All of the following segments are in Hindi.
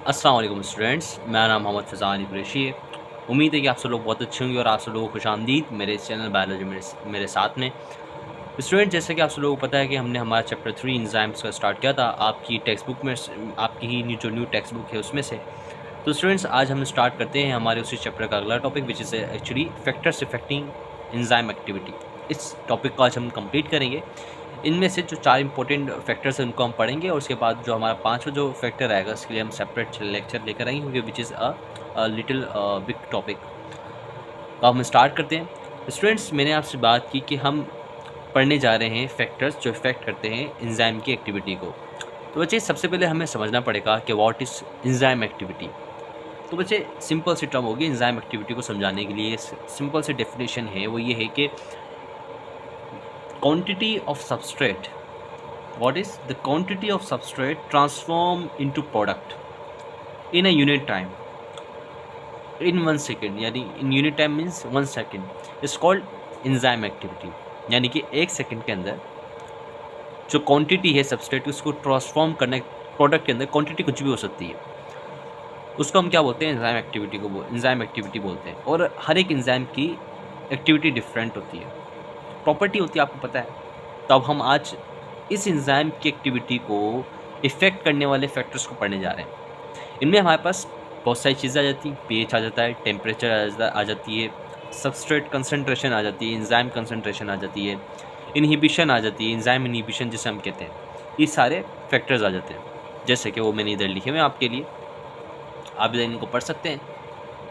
अस्सलाम वालेकुम स्टूडेंट्स, मेरा नाम मोहम्मद फ़ैज़ान कुरैशी है। उम्मीद है कि आप सब लोग बहुत अच्छे होंगे और आप सब लोगों को खुशामदीद मेरे इस चैनल बायोलॉजी मेरे साथ में। स्टूडेंट, जैसे कि आप सब लोगों को पता है कि हमने हमारा चैप्टर 3 एंजाइम्स का स्टार्ट किया था आपकी टेक्स्ट बुक में आपकी ही जो न्यू टेक्स्ट बुक है उसमें से। तो स्टूडेंट्स, आज हम स्टार्ट करते हैं हमारे उसी चैप्टर का अगला topic, which is actually factors affecting enzyme activity. इस टॉपिक को आज हम कंप्लीट करेंगे। इनमें से जो 4 इंपॉर्टेंट फैक्टर्स हैं उनको हम पढ़ेंगे और उसके बाद जो हमारा 5वां जो फैक्टर आएगा उसके लिए हम सेपरेट लेक्चर लेकर आएंगे, क्योंकि which is a little big topic. तो हम स्टार्ट करते हैं। स्टूडेंट्स, मैंने आपसे बात की कि हम पढ़ने जा रहे हैं फैक्टर्स जो इफेक्ट करते हैं एंजाइम की एक्टिविटी को। तो बच्चे, सबसे पहले हमें समझना पड़ेगा कि व्हाट इज़ एंजाइम एक्टिविटी। तो बच्चे, सिंपल सी टर्म होगी एंजाइम एक्टिविटी को समझाने के लिए। सिंपल सी डेफिनेशन है, वो ये है कि quantity of substrate, what is the quantity of substrate transformed into product in a unit time in 1 second, यानी in unit time means 1 second is called enzyme activity। यानी कि 1 सेकंड के अंदर जो क्वांटिटी है सबस्ट्रेट उसको ट्रांसफॉर्म करने प्रोडक्ट के अंदर, क्वांटिटी कुछ भी हो सकती है, उसको हम क्या बोलते हैं? एंजाइम एक्टिविटी को एंजाइम एक्टिविटी बोलते हैं। और हर एक एंजाइम की एक्टिविटी डिफरेंट होती है, प्रॉपर्टी होती है, आपको पता है। तो अब हम आज इस एंजाइम की एक्टिविटी को इफ़ेक्ट करने वाले फैक्टर्स को पढ़ने जा रहे हैं। इनमें हमारे पास बहुत सारी चीज़ें आ जाती हैं। पीएच आ जाता है, टेम्परेचर आ जाती है, सबस्ट्रेट कंसंट्रेशन आ जाती है, एंजाइम कंसंट्रेशन आ जाती है, इनहिबिशन आ जाती है, एंजाइम इनहिबिशन जिसे हम कहते हैं। ये सारे फैक्टर्स आ जाते हैं, जैसे कि वो मैंने इधर लिखे हुए हैं आपके लिए। आप इधर इनको पढ़ सकते हैं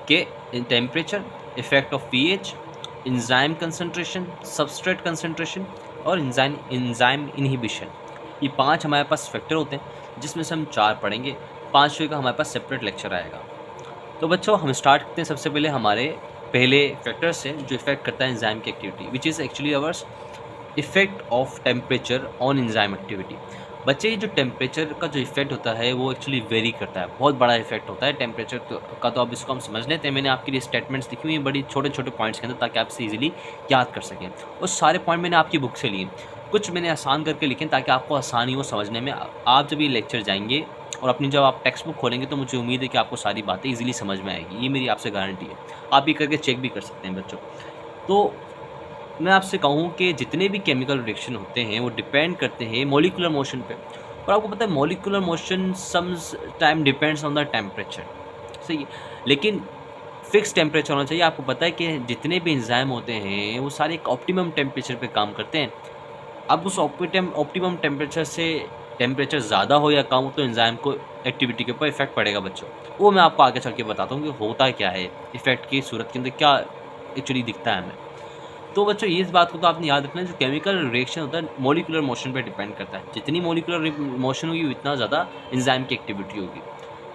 कि temperature, effect of pH, enzyme concentration, substrate concentration और एंजाइम इनहिबिशन। ये 5 हमारे पास फैक्टर होते हैं, जिसमें से हम 4 पढ़ेंगे। 5वें का हमारे पास सेपरेट लेक्चर आएगा। तो बच्चों, हम स्टार्ट करते हैं सबसे पहले हमारे पहले फैक्टर से जो इफेक्ट करता है एंजाइम की activity, which is actually ours effect of temperature on enzyme activity. बच्चे, ये जो टेम्परेचर का जो इफेक्ट होता है वो एक्चुअली वेरी करता है, बहुत बड़ा इफेक्ट होता है टेम्परेचर का। तो अब इसको हम समझ लेते हैं। मैंने आपके लिए स्टेटमेंट्स लिखी हुई हैं बड़ी छोटे छोटे पॉइंट्स के अंदर, ताकि आप इसे ईजिली याद कर सकें। और सारे पॉइंट मैंने आपकी बुक से लिए, कुछ मैंने आसान करके लिखे ताकि आपको आसानी हो समझने में। आप जब ये लेक्चर जाएंगे और अपनी जब आप टेक्स्ट बुक खोलेंगे तो मुझे उम्मीद है कि आपको सारी बातें ईजिली समझ में आएगी। ये मेरी आपसे गारंटी है। आप ये करके चेक भी कर सकते हैं बच्चों। तो मैं आपसे कहूँ कि जितने भी केमिकल रिएक्शन होते हैं वो डिपेंड करते हैं मॉलिक्यूलर मोशन पे। और आपको पता है molecular motion sums time depends on the temperature, सही है, लेकिन फिक्स टेम्परेचर होना चाहिए। आपको पता है कि जितने भी एंजाइम होते हैं वो सारे एक ऑप्टिमम टेम्परेचर पे काम करते हैं। अब उस ऑप्टिमम टेम्परेचर से टेम्परेचर ज़्यादा हो या कम हो तो एंजाइम को एक्टिविटी के ऊपर इफेक्ट पड़ेगा बच्चों। वो मैं आपको आगे चल के बताता हूँ कि होता क्या है, इफेक्ट की सूरत के अंदर क्या एक्चुअली दिखता है हमें। तो बच्चों, ये इस बात को तो आपने याद रखना है, जो केमिकल रिएक्शन होता है मॉलिक्यूलर मोशन पे डिपेंड करता है। जितनी मॉलिक्यूलर मोशन होगी उतना ज़्यादा एंजाइम की एक्टिविटी होगी।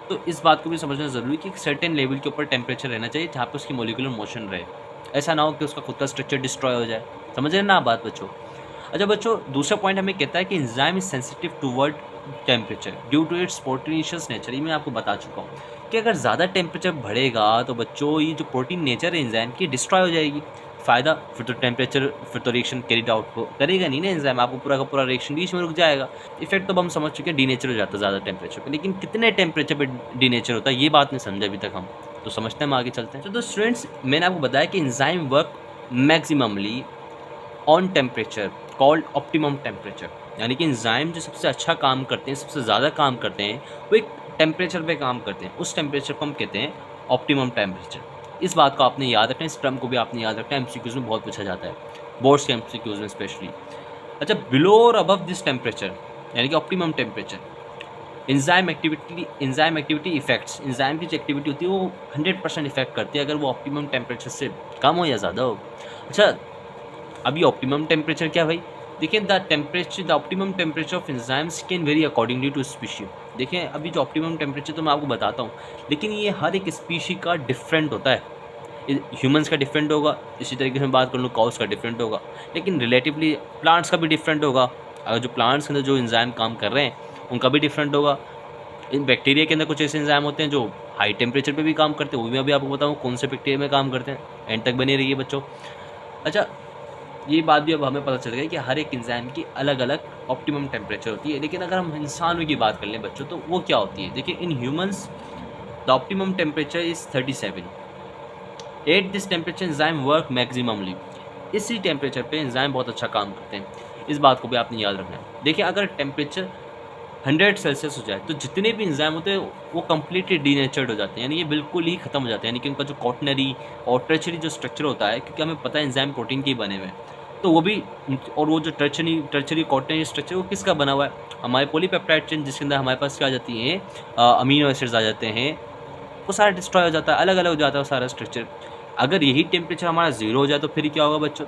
तो इस बात को भी समझना ज़रूरी है कि एक सर्टेन लेवल के ऊपर टेम्परेचर रहना चाहिए जहाँ पे उसकी मॉलिक्यूलर मोशन रहे। ऐसा ना हो कि उसका खुद का स्ट्रक्चर डिस्ट्रॉय हो जाए। समझ रहे हैं ना आप बात बच्चों? अच्छा बच्चों, दूसरा पॉइंट हमें कहता है कि enzyme is sensitive toward temperature due to its proteinaceous nature. ये मैं आपको बता चुका हूँ कि अगर ज़्यादा टेम्परेचर बढ़ेगा तो बच्चों ये जो प्रोटीन नेचर है एंजाइम की डिस्ट्रॉय हो जाएगी। फ़ायदा फिर तो टेम्परेचर, फिर तो रिएक्शन कैरिड आउट को करेगा नहीं ना एंजाइम, आपको पूरा का पूरा रिएक्शन बीच में रुक जाएगा। इफेक्ट तो हम समझ चुके हैं, डीनेचर हो जाता है ज़्यादा टेम्परेचर पे। लेकिन कितने टेम्परेचर पे डीनेचर होता है ये बात नहीं समझे अभी तक हम। तो समझते हैं, हम आगे चलते हैं। तो स्टूडेंट्स, मैंने आपको बताया कि enzyme work maximally on temperature called optimum temperature. यानी कि एंजाइम जो सबसे अच्छा काम करते हैं, सबसे ज़्यादा काम करते हैं, वो एक टेम्परेचर पे काम करते हैं। उस टेम्परेचर को हम कहते हैं ऑप्टिमम टेम्परेचर। इस बात को आपने याद रखना है, इस टर्म को भी आपने याद रखना है। एमसीक्यूज़ में बहुत पूछा जाता है, बोर्ड्स के एमसीक्यूज़ में स्पेशली। अच्छा, बिलो और अबव दिस टेम्परेचर यानी कि optimum temperature enzyme activity effects, enzyme की जो एक्टिविटी होती है वो 100% इफेक्ट करती है अगर वो ऑप्टिमम टेम्परेचर से कम हो या ज़्यादा हो। अच्छा, अभी ऑप्टिमम टेम्परेचर क्या है भाई? देखिए, the optimum temperature of enzymes can vary accordingly to species. देखिए, अभी जो ऑप्टिमम टेम्परेचर तो मैं आपको बताता हूँ, लेकिन ये हर एक स्पीशी का डिफरेंट होता है। ह्यूमंस का डिफरेंट होगा, इसी तरीके से मैं बात कर लूँ काउस का डिफरेंट होगा, लेकिन रिलेटिवली प्लांट्स का भी डिफरेंट होगा। अगर जो प्लांट्स के अंदर जो एंजाइम काम कर रहे हैं उनका भी डिफरेंट होगा। इन बैक्टीरिया के अंदर कुछ ऐसे एंजाइम होते हैं जो हाई टेम्परेचर पे भी काम करते हैं, वो भी मैं अभी आपको बताऊँ कौन से बैक्टीरिया में काम करते हैं। एंड तक बने रहिए बच्चों। अच्छा, ये बात भी अब हमें पता चल गई कि हर एक एंजाइम की अलग अलग ऑप्टिमम टेम्परेचर होती है। लेकिन अगर हम इंसानों की बात कर लें बच्चों, तो वो क्या होती है? देखिए, in humans the optimum temperature is 37। At this temperature enzyme work maximally. इसी टेम्परेचर पे एंजाइम बहुत अच्छा काम करते हैं। इस बात को भी आपने याद रखना है। देखिए, अगर टेम्परेचर 100 सेल्सियस हो जाए तो जितने भी एंजाइम होते हैं वो कंप्लीटली डीनेचर्ड हो जाते हैं, यानी ये बिल्कुल ही खत्म हो जाते हैं। यानी कि उनका जो क्वाटनरी और टर्शरी जो स्ट्रक्चर होता है, क्योंकि हमें पता है एंजाइम प्रोटीन के ही बने हुए हैं, तो वो भी, और वो जो टर्शरी क्वाटनरी स्ट्रक्चर वो किसका बना हुआ है? हमारे पॉलीपेप्टाइड चेन, जिसके अंदर हमारे पास क्या आ जाती हैं, अमीनो एसिड्स आ जाते हैं, वो सारा डिस्ट्रॉय हो जाता है, अलग अलग हो जाता है वो सारा स्ट्रक्चर। अगर यही टेम्परेचर हमारा ज़ीरो हो जाए तो फिर क्या होगा बच्चों?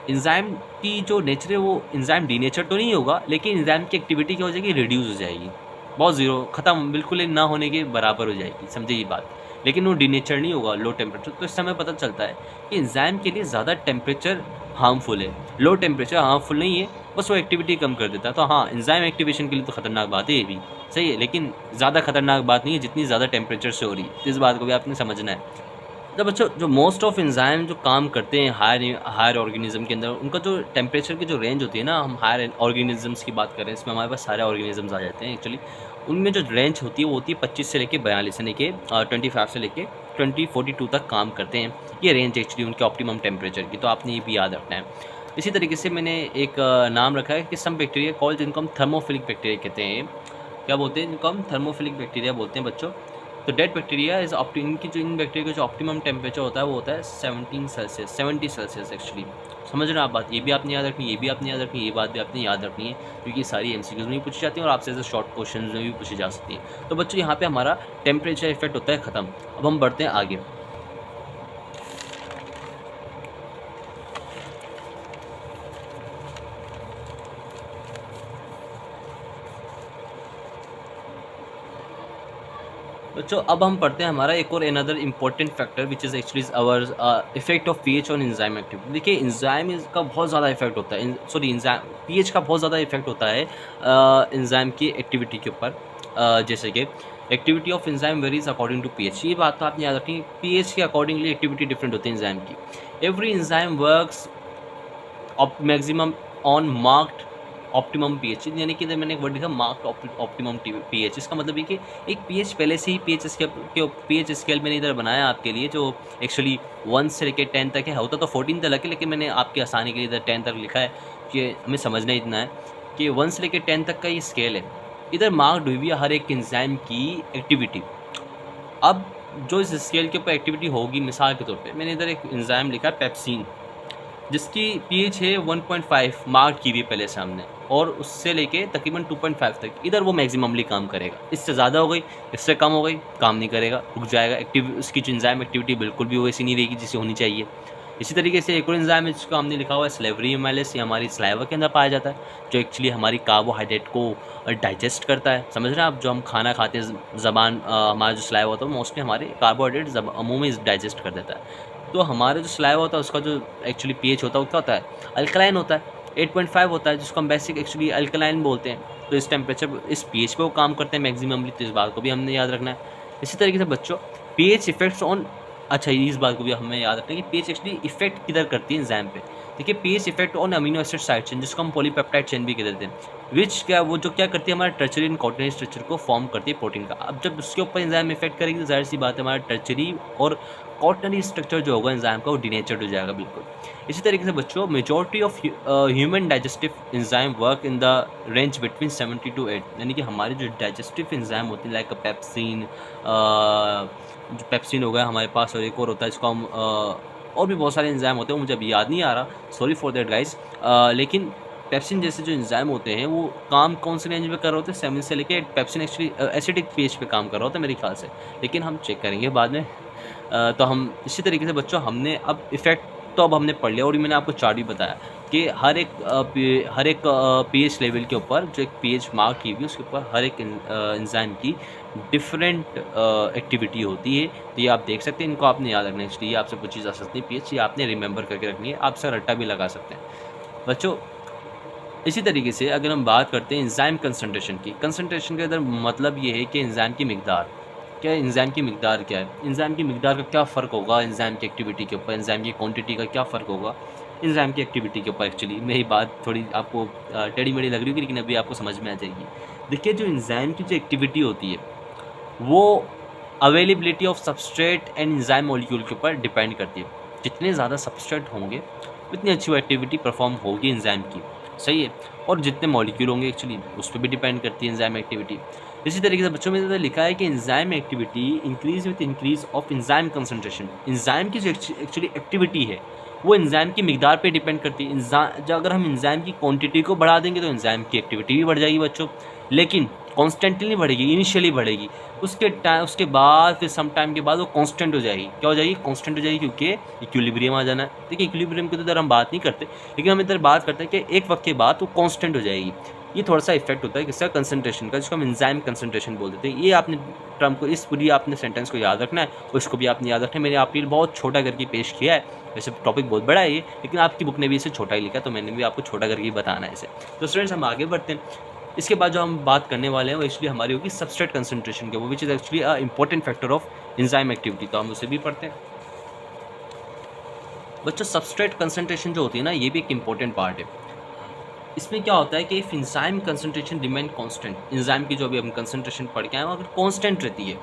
एंजाइम की जो नेचर है, वो एंजाइम डीनेचर तो नहीं होगा, लेकिन एंजाइम की एक्टिविटी क्या हो जाएगी? रिड्यूस हो जाएगी, बहुत ज़ीरो, ख़त्म, बिल्कुल ही ना होने के बराबर हो जाएगी। समझे ये बात? लेकिन वो डीनेचर नहीं होगा, लो टेम्परेचर। तो इससे हमें पता चलता है कि एंजाइम के लिए ज़्यादा टेम्परेचर हार्मफुल है, लो टेम्परेचर हार्मफुल नहीं है, बस वो एक्टिविटी कम कर देता है। तो हाँ, एंजाइम एक्टिवेशन के लिए तो खतरनाक बात है ये भी, सही है, लेकिन ज़्यादा खतरनाक बात नहीं है जितनी ज़्यादा टेम्परेचर से हो रही है। इस बात को भी आपने समझना है। तो बच्चों, जो मोस्ट ऑफ एंजाइम जो काम करते हैं हायर ऑर्गेनिज्म के अंदर, उनका जो टेम्परेचर की जो रेंज होती है ना, हम हायर ऑर्गेनिजम्स की बात करें, इसमें हमारे पास सारे ऑर्गेनिजम्स आ जाते हैं एक्चुअली। उनमें जो रेंज होती है वो होती है 25 से लेके 42 से लेके 25 से लेके 2042 तक काम करते हैं। ये रेंज एक्चुअली उनके ऑप्टिमम टेम्परेचर की, तो आपने ये भी याद रखना है। इसी तरीके से मैंने एक नाम रखा है कि सम बैक्टीरिया कॉल, जिनको हम थर्मोफिलिक बैक्टीरिया कहते हैं। क्या बोलते हैं? जिनको हम थर्मोफिलिक बैक्टीरिया बोलते हैं बच्चों। तो डेड बैक्टीरिया इज इनकी जो, इन बैक्टीरिया का जो ऑप्टिमम टेम्परेचर होता है वो होता है 17 सेल्सियस, 70 सेल्सियस एक्चुअली। समझ रहे हैं आप बात? ये भी आपने याद रखनी है, ये भी आपने याद रखनी है, ये बात भी आपने याद रखनी है, क्योंकि सारी एमसीक्यूज में भी पूछी जाती है और आपसे ऐसे शॉर्ट क्वेश्चन में भी पूछी जा सकती है। तो बच्चों, यहाँ पे हमारा टेम्परेचर इफेक्ट होता है ख़त्म। अब हम बढ़ते हैं आगे। बच्चों, अब हम पढ़ते हैं हमारा एक और another important factor which is actually our effect of pH on enzyme activity. देखिए, एंजाइम का बहुत ज़्यादा इफेक्ट होता है, सॉरी, एंजाइम पीएच का बहुत ज़्यादा इफेक्ट होता है एंजाइम की एक्टिविटी के ऊपर। जैसे कि activity of enzyme varies according to pH. ये बात तो आपने याद रखनी है, पीएच के अकॉर्डिंगली एक्टिविटी डिफरेंट होती है एंजाइम की। Every enzyme works maximum on marked optimum pH, यानी कि मैंने एक वर्ड लिखा मार्क्ड ऑप्टिमम पीएच। इसका मतलब है कि एक पीएच पहले से ही पीएच स्केल मैंने इधर बनाया आपके लिए, जो एक्चुअली 1 से लेकर 10 तक है। होता तो 14 तक है, लेकिन मैंने आपकी आसानी के लिए इधर 10 तक लिखा है कि हमें समझना इतना है कि 1 से लेकर 10 तक का ये स्केल है। इधर मार्क्ड हुई है हर एक एंजाइम की एक्टिविटी। अब जो इस स्केल के ऊपर एक्टिविटी होगी, मिसाल के तौर पे मैंने इधर एक एंजाइम लिखा है पेप्सिन, जिसकी पीएच है 1.5 मार्क की हुई पहले से हमने, और उससे लेके तकरीबन 2.5 तक इधर वो मैक्सिममली काम करेगा। इससे ज़्यादा हो गई, इससे कम हो गई, काम नहीं करेगा, रुक जाएगा। उसकी जो एंजाइम एक्टिविटी बिल्कुल भी वैसी नहीं रहेगी जैसे होनी चाहिए। इसी तरीके से एक और एंजाइम है जिसको हमने लिखा हुआ है स्लेवरी एमाइलेस, ये हमारी स्लाइवा के अंदर पाया जाता है, जो एक्चुअली हमारी कार्बोहाइड्रेट को डाइजेस्ट करता है। समझ रहे हैं आप? जो हम खाना खाते हैं, ज़बान, हमारा जो स्लाइवा होता है मोस्टली हमारे कार्बोहाइड्रेट मुँह में डाइजेस्ट कर देता है। तो हमारा जो स्लाइवा होता है उसका जो एक्चुअली पीएच होता है वो क्या होता है? अल्कलाइन होता है, 8.5 होता है, जिसको हम बेसिक एक्चुअली अल्कलाइन बोलते हैं। तो इस टेम्परेचर, इस पीएच पे वो काम करते हैं मैक्सिममली, तो इस बात को भी हमने याद रखना है। इसी तरीके से बच्चों, पीएच इफेक्ट्स ऑन, अच्छा, इस बात को भी हमें याद रखना है कि पीएच एक्चुअली इफेक्ट किधर करती है एंजाइम पे। देखिए, pH effect on amino acid side chain, जिसको हम पॉलीपेप्टाइड चेन भी कह देते हैं, विच क्या, वो जो क्या करती है, हमारा टर्चरी एंड क्वाटरनरी स्ट्रक्चर को फॉर्म करती है प्रोटीन का। अब जब उसके ऊपर एंजाइम इफेक्ट करेगी तो जाहिर सी बात है हमारा टर्चरी और क्वाटरनरी स्ट्रक्चर जो होगा एंजाइम का वो डिनेचर्ड हो जाएगा बिल्कुल। इसी तरीके से बच्चों, majority of human digestive enzyme work in the range between 70 to 8, यानी कि हमारे जो डाइजेस्टिव एंजाइम होती है, लाइक पेप्सिन, जो पेप्सिन हो गया हमारे पास, और एक और होता है जिसको हम और भी बहुत सारे एंजाइम होते हैं, मुझे अभी याद नहीं आ रहा, सॉरी फॉर दैट गाइज। लेकिन पेप्सिन जैसे जो एंजाइम होते हैं वो काम कौन से रेंज में कर रहे होते हैं? 7 से लेके, पेप्सिन एक्चुअली एसिडिक पीएच पे काम कर रहा होता है मेरे ख्याल से, लेकिन हम चेक करेंगे बाद में। तो हम इसी तरीके से बच्चों, हमने अब इफ़ेक्ट तो अब हमने पढ़ लिया, और मैंने आपको चार्ट भी बताया कि हर एक पीएच लेवल के ऊपर जो एक पीएच मार्क की हुई उसके ऊपर हर एक एंजाइम की डिफरेंट एक्टिविटी होती है। तो ये आप देख सकते हैं, इनको आपने याद रखना है, इसलिए आपसे पूछी जा सकती है पीएच, ये आपने रिमेंबर करके रखनी है, आप सर रट्टा भी लगा सकते हैं बच्चों। इसी तरीके से अगर हम बात करते हैं एंजाइम कंसंट्रेशन की, कंसंट्रेशन के अंदर मतलब ये है कि एंजाइम की मिकदार क्या है, एंजाइम की मिकदार क्या है, एंजाइम की मिकदार का क्या फ़र्क होगा एंजाइम की एक्टिविटी के ऊपर, एंजाइम की क्वांटिटी का क्या फ़र्क होगा। एंजाइम की एक्टिविटी के ऊपर। एक्चुअली मेरी बात थोड़ी आपको टेढ़ी मेढ़ी लग रही होगी, लेकिन अभी आपको समझ में आ जाएगी। देखिए, जो एंजाइम की जो एक्टिविटी होती है वो availability of substrate and enzyme molecule के ऊपर डिपेंड करती है। जितने ज़्यादा सबस्ट्रेट होंगे उतनी अच्छी वो एक्टिविटी परफॉर्म होगी एंजाइम की, सही है। और जितने मॉलिक्यूल होंगे एक्चुअली उस पर भी डिपेंड करती है एंजाइम एक्टिविटी। इसी तरीके से बच्चों में लिखा है कि enzyme activity increase with increase of enzyme concentration. Enzyme की जो एक्चुअली एक्टिविटी है वो एंजाइम की मिकदार पे डिपेंड करती है। जो अगर हम एंजाइम की क्वांटिटी को बढ़ा देंगे तो एंजाइम की एक्टिविटी भी बढ़ जाएगी बच्चों, लेकिन कॉन्स्टेंटली नहीं बढ़ेगी, इनिशियली बढ़ेगी। उसके बाद फिर सम टाइम के बाद वो कांस्टेंट हो जाएगी। क्या हो जाएगी? कांस्टेंट हो जाएगी, क्योंकि इक्विलिब्रियम आ जाना है। देखिए, इक्विलिब्रियम की तो इधर हम बात नहीं करते, लेकिन हम इधर बात करते हैं कि एक वक्त के बाद वो कांस्टेंट हो जाएगी। ये थोड़ा सा इफेक्ट होता है किसका? कंसंट्रेशन का, जिसको हम एंजाइम कंसंट्रेशन बोल देते हैं। ये आपने टर्म को, इस पूरी आपने सेंटेंस को याद रखना है और इसको भी आपने याद रखना है। मैंने आपके लिए बहुत छोटा करके पेश किया है, वैसे टॉपिक बहुत बड़ा है ये, लेकिन आपकी बुक ने भी इसे छोटा ही लिखा, तो मैंने भी आपको छोटा करके ही बताना है इसे। तो स्टूडेंट्स, हम आगे बढ़ते हैं। इसके बाद जो हम बात करने वाले हैं वो एक्चुअली हमारी होगी सबस्ट्रेट कंसंट्रेशन के, वो विच is actually a important factor of enzyme activity. तो हम उसे भी पढ़ते हैं बच्चों। सबस्ट्रेट कंसंट्रेशन जो होती है ना, ये भी एक इंपॉर्टेंट पार्ट है। इसमें क्या होता है कि if enzyme concentration remain constant, enzyme की जो अभी हम कंसंट्रेशन पढ़ के आए हैं अगर कांस्टेंट रहती है,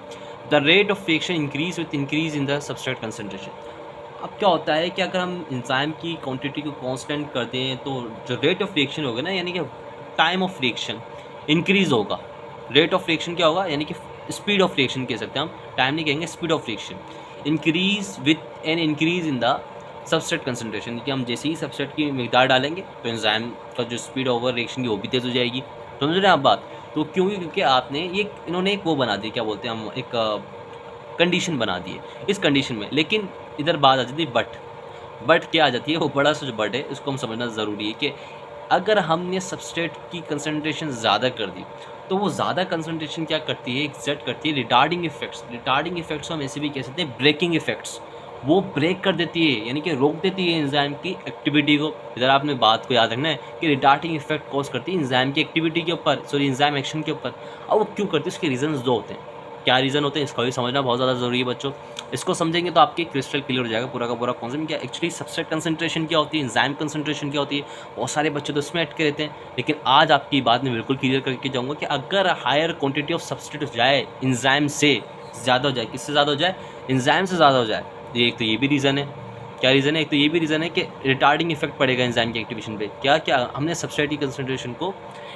the rate of reaction increase with increase in the substrate concentration. अब क्या होता है कि अगर हम एंजाइम की क्वांटिटी को कांस्टेंट कर दें तो जो रेट ऑफ रिएक्शन होगा ना, यानी कि टाइम ऑफ रिएक्शन इंक्रीज होगा। रेट ऑफ रिएक्शन क्या होगा? यानी कि स्पीड ऑफ रिएक्शन कह सकते हैं हम, टाइम नहीं कहेंगे, speed of reaction increase with an increase in the substrate concentration. कि हम जैसे ही सबस्ट्रेट की मिकदार डालेंगे तो एंजाइम का जो स्पीड ओवर रिएक्शन की वो भी तेज़ हो जाएगी। समझ रहे हैं आप बात? तो क्योंकि आपने ये, इन्होंने एक वो बना दी, क्या बोलते हैं हम, एक कंडीशन बना दी है इस कंडीशन में। लेकिन इधर बात आ जाती है बट क्या आ जाती है? वो बड़ा सा जो बट है उसको हम समझना ज़रूरी है कि अगर हमने सबस्ट्रेट की कंसंट्रेशन ज़्यादा कर दी तो वो ज़्यादा कंसंट्रेशन क्या करती है? एग्जर्ट करती है रिटार्डिंग इफेक्ट्स। रिटार्डिंग इफेक्ट्स हम ऐसे भी कह सकते हैं ब्रेकिंग इफेक्ट्स। वो ब्रेक कर देती है, यानी कि रोक देती है एंजाइम की एक्टिविटी को। इधर आपने बात को याद रखना है कि रिटार्डिंग इफेक्ट कॉज करती है एंजाइम की एक्टिविटी के ऊपर, सॉरी एंजाइम एक्शन के ऊपर। अब वो क्यों करती है? उसके रीजंस दो होते हैं। क्या रीज़न होते हैं इसका भी समझना बहुत ज़्यादा ज़रूरी है बच्चों। इसको समझेंगे तो आपके क्रिस्टल क्लियर हो जाएगा पूरा का पूरा कॉन्सेप्ट। क्या एक्चुअली सबस्ट्रेट कंसंट्रेशन क्या होती है, एंजाइम कंसंट्रेशन क्या होती है। बहुत सारे बच्चे तो इसमें अटके रहते हैं, लेकिन आज आपकी बात में बिल्कुल क्लियर करके जाऊँगा कि अगर हायर क्वान्टिटी ऑफ सबस्ट्रेट हो जाए, एंजाइम से ज़्यादा हो जाए, किससे ज़्यादा हो जाए? एंजाइम से ज़्यादा हो जाए, एक तो ये भी रीज़न है। क्या रीज़न है? एक तो ये भी रीज़न है कि रिटार्डिंग इफेक्ट पड़ेगा एंजाइम की एक्टिवेशन पे। क्या क्या हमने सबस्ट्रेट की कंसंट्रेशन को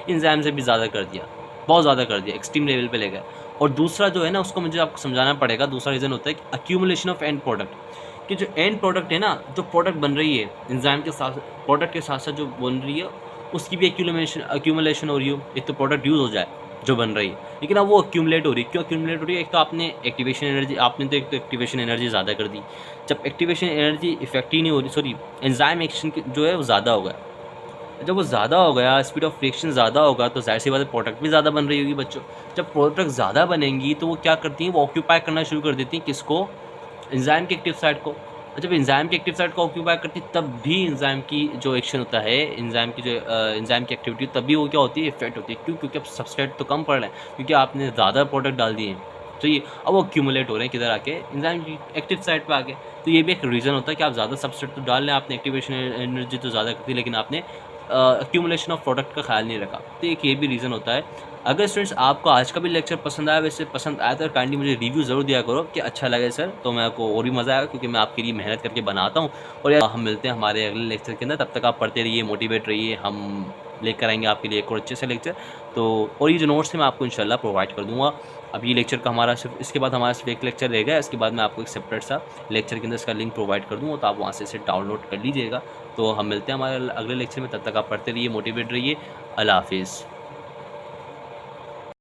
एंजाइम से भी ज़्यादा कर दिया, बहुत ज़्यादा कर दिया, एक्सट्रीम लेवल पे ले गए। और दूसरा जो है ना, उसको मुझे आपको समझाना पड़ेगा। दूसरा रीज़न होता है कि अक्यूमुलेशन ऑफ एंड प्रोडक्ट। कि जो एंड प्रोडक्ट है ना, जो प्रोडक्ट बन रही है एंजाइम के साथ, प्रोडक्ट के साथ साथ जो बन रही है उसकी भी अक्यूमुलेशन हो रही हो। एक तो प्रोडक्ट यूज़ हो जाए जो बन रही है, लेकिन अब वो अक्यूमुलेट हो रही है। क्यों अक्यूमुलेट हो रही है? एक तो आपने एक्टिवेशन एनर्जी, आपने तो एक तो एक्टिवेशन एनर्जी ज़्यादा कर दी। जब एक्टिवेशन एनर्जी इफेक्ट ही नहीं हो रही, सॉरी एंजाइम एक्शन जो है वो ज़्यादा हो गया। जब वो ज़्यादा हो गया, स्पीड ऑफ रिएक्शन ज़्यादा होगा, तो जाहिर सी बात है प्रोडक्ट भी ज़्यादा बन रही होगी बच्चों। जब प्रोडक्ट ज़्यादा बनेंगी तो वो क्या करती हैं? वो ऑक्यूपाई करना शुरू कर देती हैं किसको? एंजाइम के एक्टिव साइट को। जब एंजाइम की एक्टिव साइट को ऑक्यूपाई करती तब भी एंजाइम की जो एक्शन होता है, एंजाइम की जो एंजाइम की एक्टिविटी, तब भी वो क्या होती है? इफेक्ट होती है। क्यों? क्योंकि अब सबस्ट्रेट तो कम पड़ रहे हैं, क्योंकि आपने ज़्यादा प्रोडक्ट डाल दिए हैं। तो ये अब वो एक्यूमुलेट हो रहे हैं किधर आके? एंजाइम की एक्टिव साइट पे आके। तो ये भी एक रीज़न होता है कि आप ज़्यादा सबस्ट्रेट तो डाल लें, आपने एक्टिवेशन एनर्जी तो ज़्यादा करती है, लेकिन आपने एक्यूमुलेशन ऑफ प्रोडक्ट का ख्याल नहीं रखा। तो एक ये भी रीज़न होता है। अगर स्टूडेंट्स आपको आज का भी लेक्चर पसंद आया, वैसे पसंद आया तो काइंडली मुझे रिव्यू ज़रूर दिया करो कि अच्छा लगे सर, तो मैं आपको और भी मज़ा आएगा, क्योंकि मैं आपके लिए मेहनत करके बनाता हूँ। और यार, हम मिलते हैं हमारे अगले लेक्चर के अंदर। तब तक आप पढ़ते रहिए, मोटिवेट रहिए। हम लेकर आएंगे आपके लिए एक और अच्छे से लेक्चर। तो और ये जो नोट्स हैं मैं आपको इंशाल्लाह प्रोवाइड कर दूँगा। अब ये लेक्चर का हमारा सिर्फ, इसके बाद हमारा सिर्फ एक लेक्चर रहेगा। इसके बाद मैं आपको एक सेपरेट सा लेक्चर के अंदर इसका लिंक प्रोवाइड कर दूँगा, तो आप वहाँ से इसे डाउनलोड कर लीजिएगा। तो हम मिलते हैं हमारे अगले लेक्चर में। तब तक आप पढ़ते रहिए, मोटिवेट रहिए। अल्लाह हाफिज़।